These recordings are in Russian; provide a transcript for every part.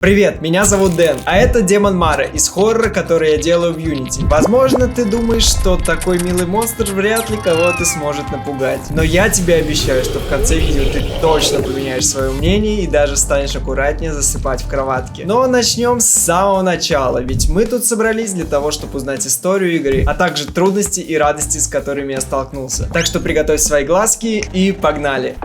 Привет, меня зовут Дэн, а это Демон Мара из хоррора, который я делаю в Unity. Возможно, ты думаешь, что такой милый монстр вряд ли кого-то сможет напугать. Но я тебе обещаю, что в конце видео ты точно поменяешь свое мнение и даже станешь аккуратнее засыпать в кроватке. Но начнем с самого начала, ведь мы тут собрались для того, чтобы узнать историю игры, а также трудности и радости, с которыми я столкнулся. Так что приготовь свои глазки и погнали!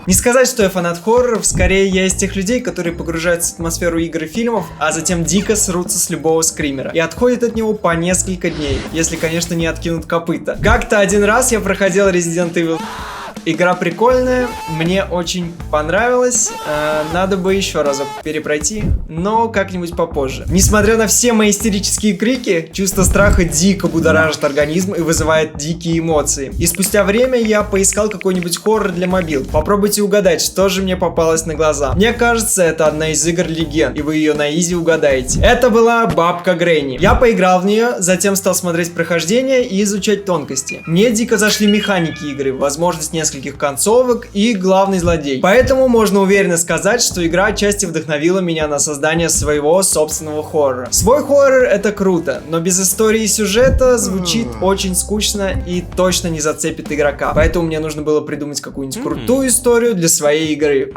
Не сказать, что я фанат хорроров, скорее я из тех людей, которые погружаются в атмосферу игр и фильмов, а затем дико срутся с любого скримера и отходят от него по несколько дней, если, конечно, не откинут копыта. Как-то один раз я проходил Resident Evil. Игра прикольная, мне очень понравилась, надо бы еще разок перепройти, но как-нибудь попозже. Несмотря на все мои истерические крики, чувство страха дико будоражит организм и вызывает дикие эмоции. И спустя время я поискал какой-нибудь хоррор для мобил. Попробуйте угадать, что же мне попалось на глаза. Мне кажется, это одна из игр легенд, и вы ее на изи угадаете. Это была Бабка Гренни. Я поиграл в нее, затем стал смотреть прохождение и изучать тонкости. Мне дико зашли механики игры, возможность нескольких концовок и главный злодей. Поэтому можно уверенно сказать, что игра отчасти вдохновила меня на создание своего собственного хоррора. Свой хоррор — это круто, но без истории и сюжета звучит очень скучно и точно не зацепит игрока. Поэтому мне нужно было придумать какую-нибудь крутую историю для своей игры.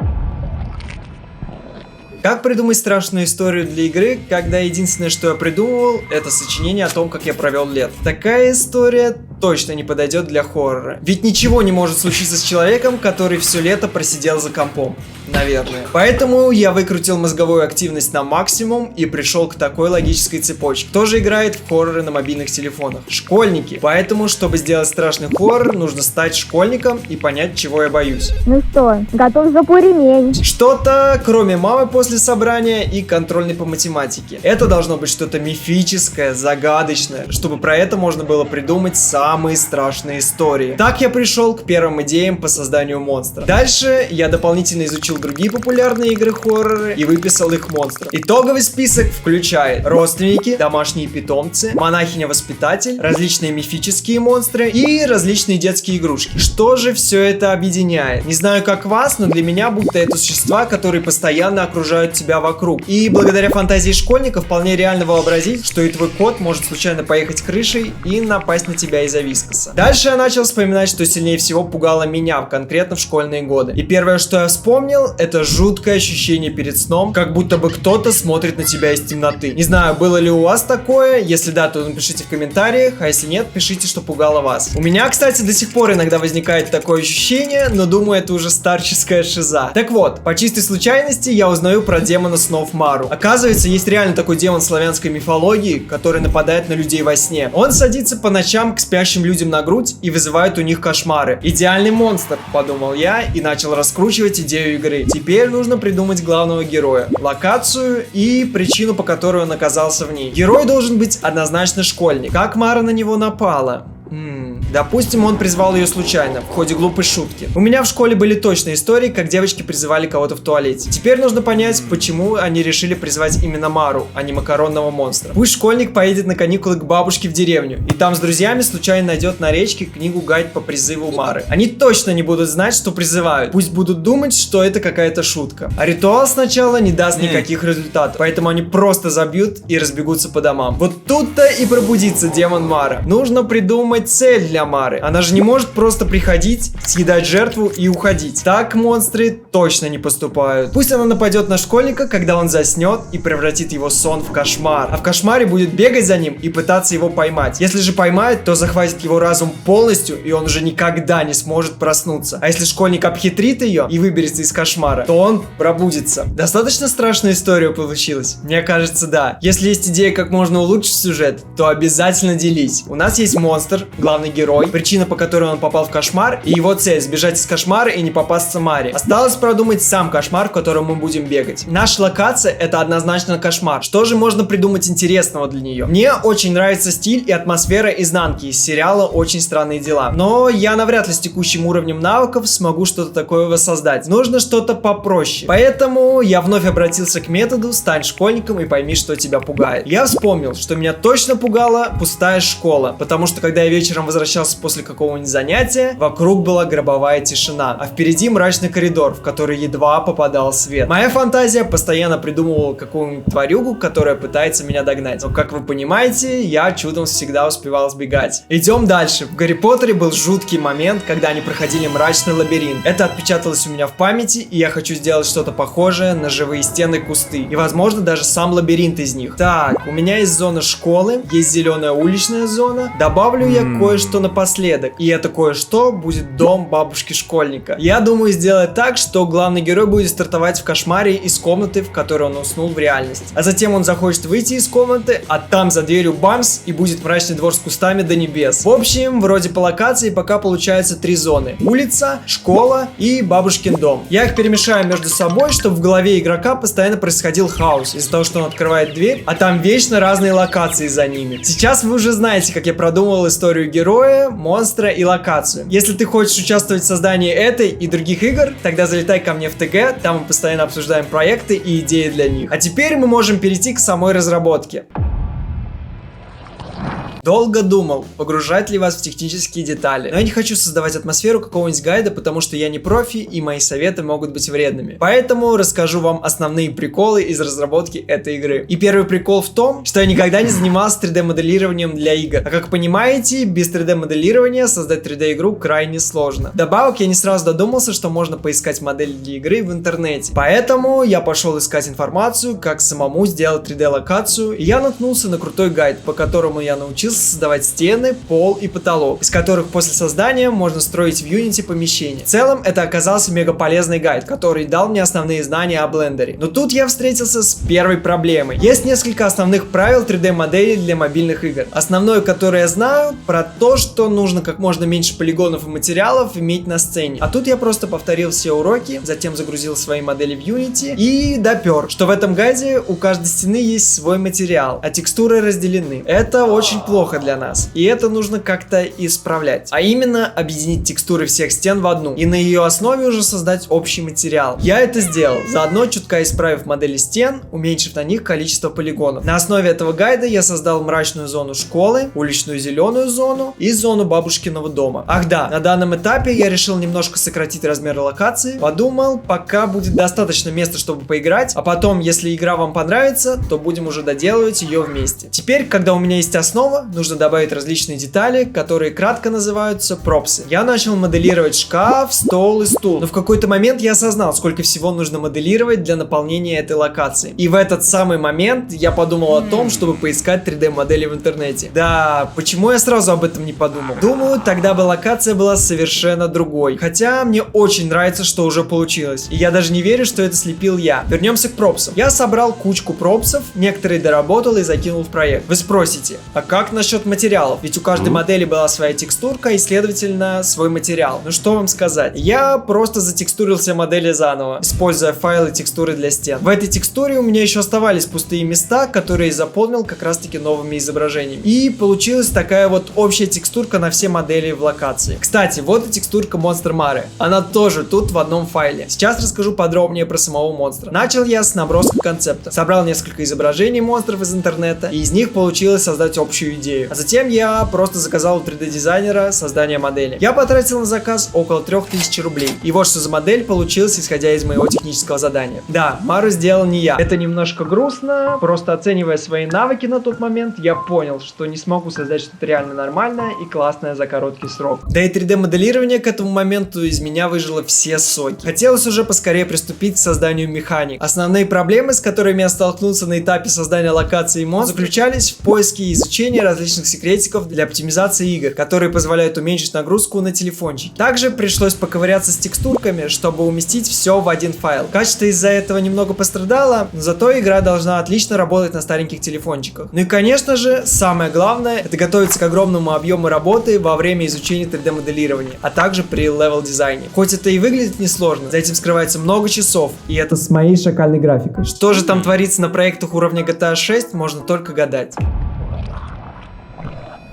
Как придумать страшную историю для игры, когда единственное, что я придумывал, это сочинение о том, как я провел лето? Такая история точно не подойдет для хоррора. Ведь ничего не может случиться с человеком, который все лето просидел за компом. Наверное. Поэтому я выкрутил мозговую активность на максимум и пришел к такой логической цепочке. Кто же играет в хорроры на мобильных телефонах? Школьники. Поэтому, чтобы сделать страшный хоррор, нужно стать школьником и понять, чего я боюсь. Ну что, готов за ремень? Что-то, кроме мамы после собрания и контрольной по математике. Это должно быть что-то мифическое, загадочное, чтобы про это можно было придумать самые страшные истории. Так я пришел к первым идеям по созданию монстра. Дальше я дополнительно изучил другие популярные игры-хорроры и выписал их монстров. Итоговый список включает родственники, домашние питомцы, монахиня-воспитатель, различные мифические монстры и различные детские игрушки. Что же все это объединяет? Не знаю, как вас, но для меня будто это существа, которые постоянно окружают тебя вокруг. И благодаря фантазии школьника вполне реально вообразить, что и твой кот может случайно поехать крышей и напасть на тебя из-за вискоса. Дальше я начал вспоминать, что сильнее всего пугало меня, конкретно в школьные годы. И первое, что я вспомнил, это жуткое ощущение перед сном, как будто бы кто-то смотрит на тебя из темноты. Не знаю, было ли у вас такое? Если да, то напишите в комментариях, а если нет, пишите, что пугало вас. У меня, кстати, до сих пор иногда возникает такое ощущение, но думаю, это уже старческая шиза. Так вот, по чистой случайности я узнаю про демона снов Мару. Оказывается, есть реально такой демон славянской мифологии, который нападает на людей во сне. Он садится по ночам к спящим людям на грудь и вызывает у них кошмары. Идеальный монстр, подумал я и начал раскручивать идею игры. Теперь нужно придумать главного героя, локацию и причину, по которой он оказался в ней. Герой должен быть однозначно школьник. Как Мара на него напала? Допустим, он призвал ее случайно, в ходе глупой шутки. У меня в школе были точные истории, как девочки призывали кого-то в туалете. Теперь нужно понять, почему они решили призвать именно Мару, а не макаронного монстра. Пусть школьник поедет на каникулы к бабушке в деревню, и там с друзьями случайно найдет на речке книгу-гайд по призыву Мары. Они точно не будут знать, что призывают. Пусть будут думать, что это какая-то шутка. А ритуал сначала не даст никаких результатов, поэтому они просто забьют и разбегутся по домам. Вот тут-то и пробудится демон Мара. Нужно придумать цель для Мары. Она же не может просто приходить, съедать жертву и уходить. Так монстры точно не поступают. Пусть она нападет на школьника, когда он заснет, и превратит его сон в кошмар. А в кошмаре будет бегать за ним и пытаться его поймать. Если же поймает, то захватит его разум полностью, и он уже никогда не сможет проснуться. А если школьник обхитрит ее и выберется из кошмара, то он пробудится. Достаточно страшная история получилась? Мне кажется, да. Если есть идея, как можно улучшить сюжет, то обязательно делись. У нас есть монстр, главный герой, причина, по которой он попал в кошмар, и его цель — сбежать из кошмара и не попасться Маре. Осталось продумать сам кошмар, в котором мы будем бегать. Наша локация — это однозначно кошмар. Что же можно придумать интересного для нее? Мне очень нравится стиль и атмосфера изнанки из сериала «Очень странные дела». Но я навряд ли с текущим уровнем навыков смогу что-то такое воссоздать. Нужно что-то попроще. Поэтому я вновь обратился к методу «Стань школьником и пойми, что тебя пугает». Я вспомнил, что меня точно пугала пустая школа, потому что когда я вечером возвращался возвращался после какого-нибудь занятия, вокруг была гробовая тишина, а впереди мрачный коридор, в который едва попадал свет. Моя фантазия постоянно придумывала какую-нибудь тварюгу, которая пытается меня догнать. Но, как вы понимаете, я чудом всегда успевал сбегать. Идем дальше. В Гарри Поттере был жуткий момент, когда они проходили мрачный лабиринт. Это отпечаталось у меня в памяти, и я хочу сделать что-то похожее на живые стены, кусты. И, возможно, даже сам лабиринт из них. Так, у меня есть зона школы, есть зеленая уличная зона. Добавлю я кое-что напоследок. И это кое-что будет дом бабушки-школьника. Я думаю сделать так, что главный герой будет стартовать в кошмаре из комнаты, в которой он уснул в реальность. А затем он захочет выйти из комнаты, а там за дверью бамс, и будет мрачный двор с кустами до небес. В общем, вроде по локации пока получается 3 зоны. Улица, школа и бабушкин дом. Я их перемешаю между собой, чтобы в голове игрока постоянно происходил хаос. Из-за того, что он открывает дверь, а там вечно разные локации за ними. Сейчас вы уже знаете, как я продумывал историю героя, монстра и локацию. Если ты хочешь участвовать в создании этой и других игр, тогда залетай ко мне в ТГ, там мы постоянно обсуждаем проекты и идеи для них. А теперь мы можем перейти к самой разработке. Долго думал, погружать ли вас в технические детали. Но я не хочу создавать атмосферу какого-нибудь гайда, потому что я не профи, и мои советы могут быть вредными. Поэтому расскажу вам основные приколы из разработки этой игры. И первый прикол в том, что я никогда не занимался 3D-моделированием для игр. А как понимаете, без 3D-моделирования создать 3D-игру крайне сложно. Вдобавок, я не сразу додумался, что можно поискать модели для игры в интернете. Поэтому я пошел искать информацию, как самому сделать 3D-локацию, и я наткнулся на крутой гайд, по которому я научился создавать стены, пол и потолок, из которых после создания можно строить в Unity помещение. В целом, это оказался мега полезный гайд, который дал мне основные знания о блендере. Но тут я встретился с первой проблемой. Есть несколько основных правил 3D-моделей для мобильных игр. Основное, которое я знаю, про то, что нужно как можно меньше полигонов и материалов иметь на сцене. А тут я просто повторил все уроки, затем загрузил свои модели в Unity и допер, что в этом гайде у каждой стены есть свой материал, а текстуры разделены. Это очень плохо для нас, и это нужно как-то исправлять. А именно, объединить текстуры всех стен в одну, и на ее основе уже создать общий материал. Я это сделал, заодно чутка исправив модели стен, уменьшив на них количество полигонов. На основе этого гайда я создал мрачную зону школы, уличную зеленую зону и зону бабушкиного дома. Ах да, на данном этапе я решил немножко сократить размер локации, подумал, пока будет достаточно места, чтобы поиграть, а потом, если игра вам понравится, то будем уже доделывать ее вместе. Теперь, когда у меня есть основа, нужно добавить различные детали, которые кратко называются пропсы. Я начал моделировать шкаф, стол и стул, но в какой-то момент я осознал, сколько всего нужно моделировать для наполнения этой локации. И в этот самый момент я подумал о том, чтобы поискать 3D-модели в интернете. Да, почему я сразу об этом не подумал? Думаю, тогда бы локация была совершенно другой. Хотя мне очень нравится, что уже получилось. И я даже не верю, что это слепил я. Вернемся к пропсам. Я собрал кучку пропсов, некоторые доработал и закинул в проект. Вы спросите, а как насчет материалов? Ведь у каждой модели была своя текстурка и, следовательно, свой материал. Ну что вам сказать? Я просто затекстурил все модели заново, используя файлы текстуры для стен. В этой текстуре у меня еще оставались пустые места, которые я заполнил как раз таки новыми изображениями. И получилась такая вот общая текстурка на все модели в локации. Кстати, вот и текстурка монстра Мары. Она тоже тут в одном файле. Сейчас расскажу подробнее про самого монстра. Начал я с наброска концепта. Собрал несколько изображений монстров из интернета, и из них получилось создать общую идею. А затем я просто заказал у 3D-дизайнера создание модели. Я потратил на заказ около 3000 рублей. И вот что за модель получилась, исходя из моего технического задания. Да, Мару сделал не я. Это немножко грустно. Просто оценивая свои навыки на тот момент, я понял, что не смогу создать что-то реально нормальное и классное за короткий срок. Да и 3D-моделирование к этому моменту из меня выжило все соки. Хотелось уже поскорее приступить к созданию механик. Основные проблемы, с которыми я столкнулся на этапе создания локации монстров, заключались в поиске и изучении различных секретиков для оптимизации игр, которые позволяют уменьшить нагрузку на телефончик. Также пришлось поковыряться с текстурками, чтобы уместить все в один файл. Качество из-за этого немного пострадало, но зато игра должна отлично работать на стареньких телефончиках. Ну и конечно же, самое главное, это готовиться к огромному объему работы во время изучения 3D-моделирования, а также при левел-дизайне. Хоть это и выглядит несложно, за этим скрывается много часов, и это с моей шакальной графикой. Что же там творится на проектах уровня GTA 6, можно только гадать.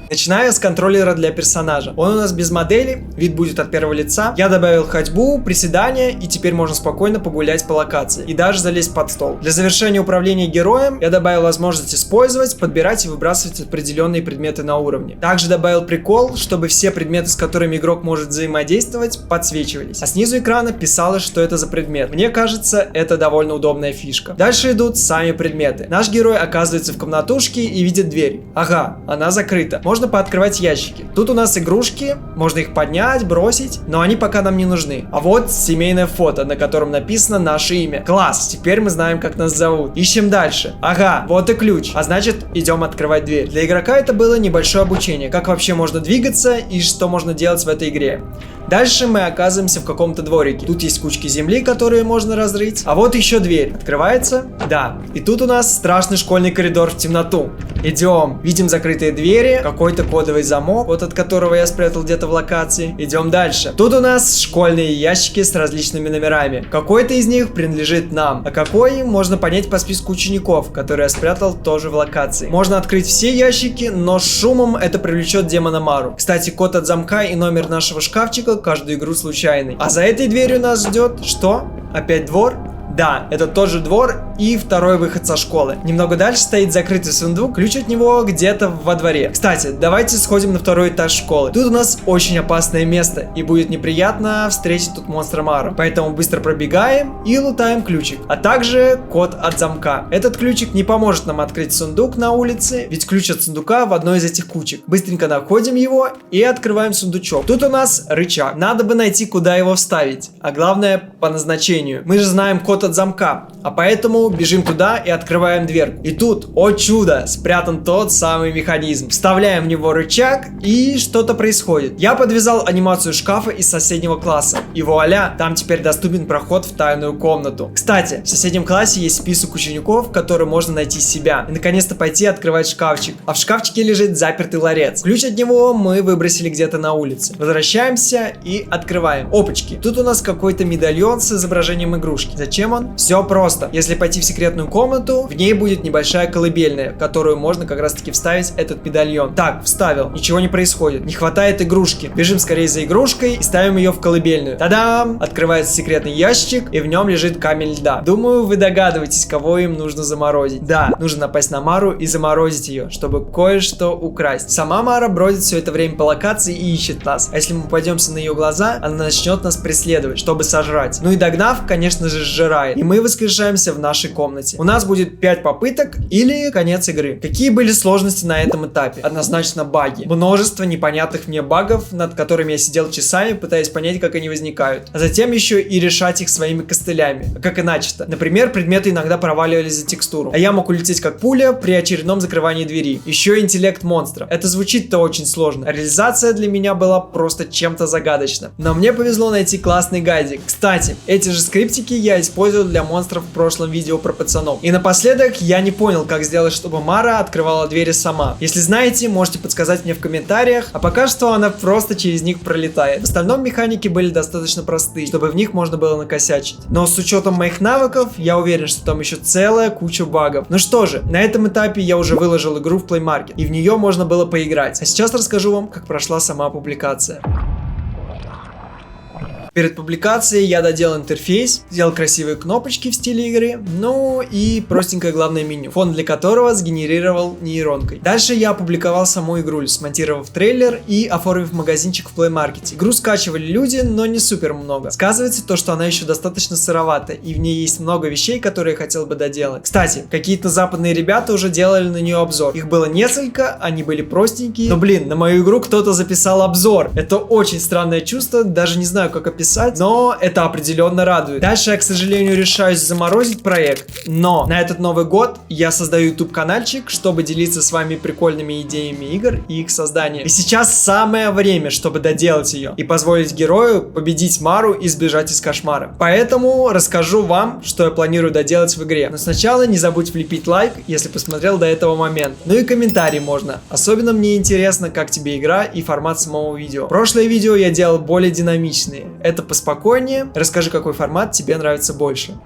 Начиная с контроллера для персонажа. Он у нас без модели, вид будет от первого лица. Я добавил ходьбу, приседания, и теперь можно спокойно погулять по локации. И даже залезть под стол. Для завершения управления героем я добавил возможность использовать, подбирать и выбрасывать определенные предметы на уровне. Также добавил прикол, чтобы все предметы, с которыми игрок может взаимодействовать, подсвечивались. А снизу экрана писалось, что это за предмет. Мне кажется, это довольно удобная фишка. Дальше идут сами предметы. Наш герой оказывается в комнатушке и видит дверь. Ага, она закрыта. Можно пооткрывать ящики. Тут у нас игрушки, можно их поднять, бросить, но они пока нам не нужны. А вот семейное фото, на котором написано наше имя. Класс, теперь мы знаем, как нас зовут. Ищем дальше. Ага, вот и ключ. А значит, идем открывать дверь. Для игрока это было небольшое обучение, как вообще можно двигаться и что можно делать в этой игре. Дальше мы оказываемся в каком-то дворике. Тут есть кучки земли, которые можно разрыть. А вот еще дверь. Открывается? Да. И тут у нас страшный школьный коридор в темноту. Идем. Видим закрытые двери, какой-то кодовый замок, вот от которого я спрятал где-то в локации. Идем дальше. Тут у нас школьные ящики с различными номерами. Какой-то из них принадлежит нам, а какой можно понять по списку учеников, которые я спрятал тоже в локации. Можно открыть все ящики, но с шумом это привлечет демона Мару. Кстати, код от замка и номер нашего шкафчика каждую игру случайный. А за этой дверью нас ждет что? Опять двор? Да, это тот же двор и второй выход со школы. Немного дальше стоит закрытый сундук, ключ от него где-то во дворе. Кстати, давайте сходим на второй этаж школы. Тут у нас очень опасное место, и будет неприятно встретить тут монстра Мару. Поэтому быстро пробегаем и лутаем ключик. А также код от замка. Этот ключик не поможет нам открыть сундук на улице, ведь ключ от сундука в одной из этих кучек. Быстренько находим его и открываем сундучок. Тут у нас рычаг. Надо бы найти, куда его вставить. А главное, по назначению. Мы же знаем код от замка, а поэтому бежим туда и открываем дверку. И тут, о чудо, спрятан тот самый механизм. Вставляем в него рычаг, и что-то происходит. Я подвязал анимацию шкафа из соседнего класса, и вуаля, там теперь доступен проход в тайную комнату. Кстати, в соседнем классе есть список учеников, в котором можно найти себя и наконец-то пойти открывать шкафчик. А в шкафчике лежит запертый ларец. Ключ от него мы выбросили где-то на улице. Возвращаемся и открываем. Опачки, тут у нас какой-то медальон с изображением игрушки. Зачем он? Все просто. Если пойти в секретную комнату, в ней будет небольшая колыбельная, в которую можно как раз таки вставить этот медальон. Так, вставил. Ничего не происходит. Не хватает игрушки. Бежим скорее за игрушкой и ставим ее в колыбельную. Та-дам! Открывается секретный ящик, и в нем лежит камень льда. Думаю, вы догадываетесь, кого им нужно заморозить. Да, нужно напасть на Мару и заморозить ее, чтобы кое-что украсть. Сама Мара бродит все это время по локации и ищет нас. А если мы попадемся на ее глаза, она начнет нас преследовать, чтобы сожрать. Ну и догнав, конечно же, сжирает. И мы воскрешаемся в нашей комнате. У нас будет 5 попыток или конец игры. Какие были сложности на этом этапе? Однозначно баги. Множество непонятных мне багов, над которыми я сидел часами, пытаясь понять, как они возникают. А затем еще и решать их своими костылями. А как иначе-то? Например, предметы иногда проваливались за текстуру. А я мог улететь как пуля при очередном закрывании двери. Еще интеллект монстра. Это звучит-то очень сложно. А реализация для меня была просто чем-то загадочна. Но мне повезло найти классный гайдик. Кстати, эти же скриптики я использовал для монстров в прошлом видео про пацанов. И напоследок, я не понял, как сделать, чтобы Мара открывала двери сама. Если знаете, можете подсказать мне в комментариях, а пока что она просто через них пролетает. В остальном механики были достаточно простые, чтобы в них можно было накосячить. Но с учетом моих навыков, я уверен, что там еще целая куча багов. Ну что же, на этом этапе я уже выложил игру в Play Market, и в нее можно было поиграть. А сейчас расскажу вам, как прошла сама публикация. Перед публикацией я доделал интерфейс, сделал красивые кнопочки в стиле игры, ну и простенькое главное меню, фон для которого сгенерировал нейронкой. Дальше я опубликовал саму игру, смонтировав трейлер и оформив магазинчик в Play Market. Игру скачивали люди, но не супер много. Сказывается то, что она еще достаточно сыровата, и в ней есть много вещей, которые я хотел бы доделать. Кстати, какие-то западные ребята уже делали на нее обзор. Их было несколько, они были простенькие, но блин, на мою игру кто-то записал обзор. Это очень странное чувство, даже не знаю, как описать, но это определенно радует. Дальше я, к сожалению, решаюсь заморозить проект, но на этот Новый год я создаю YouTube каналчик, чтобы делиться с вами прикольными идеями игр и их создания. И сейчас самое время, чтобы доделать ее и позволить герою победить Мару и сбежать из кошмара. Поэтому расскажу вам, что я планирую доделать в игре. Но сначала не забудь влепить лайк, если посмотрел до этого момента. Ну и комментарий можно. Особенно мне интересно, как тебе игра и формат самого видео. Прошлое видео я делал более динамичные. Это поспокойнее. Расскажи, какой формат тебе нравится больше.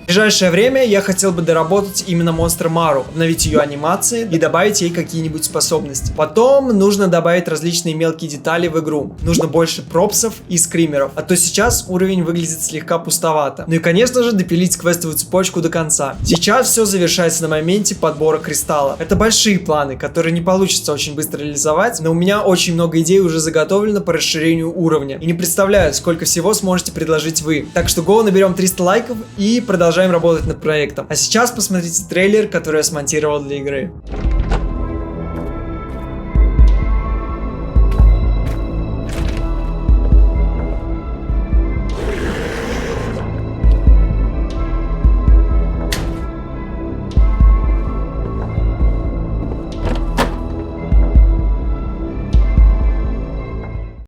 В ближайшее время я хотел бы доработать именно монстр Мару, обновить ее анимации и добавить ей какие-нибудь способности. Потом нужно добавить различные мелкие детали в игру. Нужно больше пропсов и скримеров, а то сейчас уровень выглядит слегка пустовато. Ну и конечно же допилить квестовую цепочку до конца. Сейчас все завершается на моменте подбора кристалла. Это большие планы, которые не получится очень быстро реализовать, но у меня очень много идей уже заготовлено по расширению уровня. И не представляю, сколько всего сможете предложить вы. Так что go, наберем 300 лайков и продолжаем работать над проектом. А сейчас посмотрите трейлер, который я смонтировал для игры.